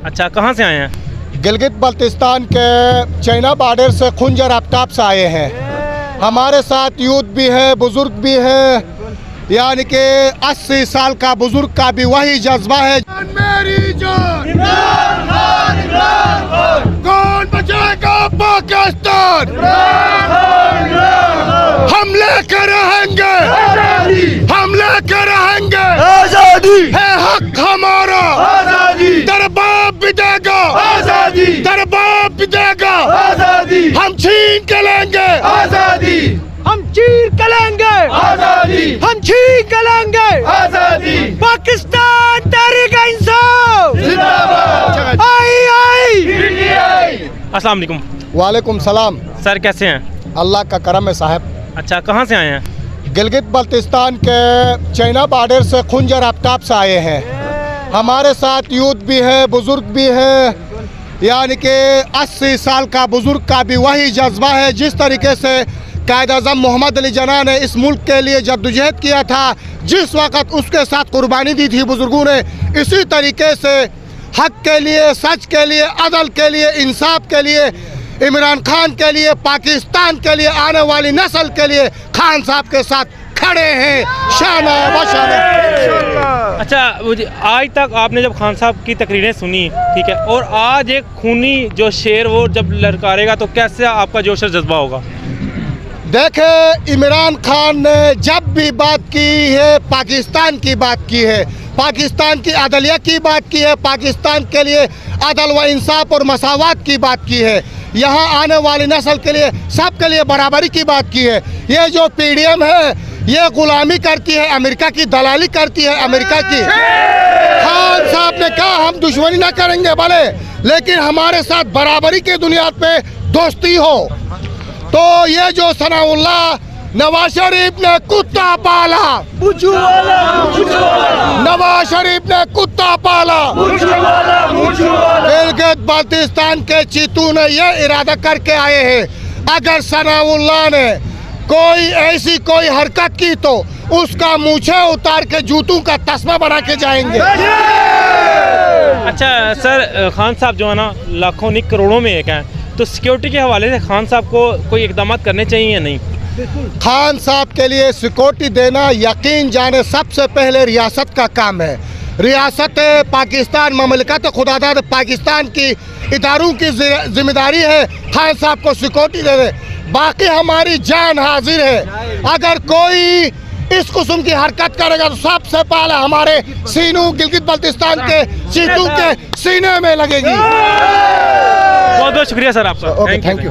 अच्छा, कहाँ से आए हैं? गिलगित बल्तिस्तान के चाइना बॉर्डर से खुंजर आफ्ताब से आए हैं। हमारे साथ यूथ भी है, बुजुर्ग भी है, यानी कि 80 साल का बुजुर्ग का भी वही जज्बा है। मेरी जान, इमरान खान, इमरान खान, कौन बचाएगा पाकिस्तान? हम लेकर रहेंगे आजादी, हम लेकर रहेंगे आजादी, है हक हमारा आजादी, तेरा बाप भी देगा आजादी, तेरा बाप भी देगा आजादी, हम छीन के लेंगे आजादी, हम चीर के लेंगे आजादी, हम छीन के लेंगे आजादी, पाकिस्तान तहरीक इंसाफ जिंदाबाद, आई आई। अस्सलाम वालेकुम। वालेकुम सलाम। सर कैसे हैं? अल्लाह का करम है साहब। अच्छा, कहाँ से आए हैं? गिलगित बल्तिस्तान के चाइना बॉर्डर से खुंजर आफ्ताब से आए हैं। हमारे साथ यूथ भी है, बुजुर्ग भी है, यानी कि 80 साल का बुजुर्ग का भी वही जज्बा है। जिस तरीके से कायद-ए-आज़म मोहम्मद अली जिन्ना ने इस मुल्क के लिए जद्दोजहद किया था, जिस वक़्त उसके साथ कुर्बानी दी थी बुजुर्गों ने, इसी तरीके से हक के लिए, सच के लिए, अदल के लिए, इंसाफ के लिए, इमरान खान के लिए, पाकिस्तान के लिए, आने वाली नस्ल के लिए खान साहब के साथ खड़े हैं शाना बशाना। अच्छा, आज तक आपने जब खान साहब की तकरीरें सुनी, ठीक है, और आज एक खूनी जो शेर वो जब ललकारेगा तो कैसे आपका जोश और जज्बा होगा? देखे, इमरान खान ने जब भी बात की है पाकिस्तान की बात की है, पाकिस्तान की अदलिया की बात की है, पाकिस्तान के लिए अदल व इंसाफ और मसावत की बात की है, यहाँ आने वाली नस्ल के लिए, सब के लिए बराबरी की बात की है। ये जो पीडीएम है ये गुलामी करती है, अमेरिका की दलाली करती है, अमेरिका की। खान साहब ने कहा हम दुश्मनी ना करेंगे भले, लेकिन हमारे साथ बराबरी की बुनियाद पे दोस्ती हो। तो ये जो सनाउल्लाह नवाज शरीफ ने कुत्ता पाला, नवाज शरीफ ने कुत्ता पाला, गिलगित बल्तिस्तान के चीतू ने यह इरादा करके आए हैं, अगर सनाउल्लाह ने कोई ऐसी कोई हरकत की तो उसका मूछे उतार के जूतों का तस्मा बना के जाएंगे। अच्छा सर, खान साहब जो है ना लाखों नहीं करोड़ों में एक हैं, तो सिक्योरिटी के हवाले से खान साहब को कोई इकदाम करने चाहिए या नहीं? खान साहब के लिए सिक्योरिटी देना यकीन जाने सबसे पहले रियासत का काम है। रियासत पाकिस्तान, ममलिकत खुदादाद पाकिस्तान की इदारों की जिम्मेदारी है खान साहब को सिक्योरिटी दे दे। बाकी हमारी जान हाजिर है, अगर कोई इस किस्म की हरकत करेगा तो सबसे पहले हमारे सीनों, गिलगित बल्तिस्तान के चीतू के सीने में लगेगी। बहुत बहुत शुक्रिया सर आपका। Okay, thank you.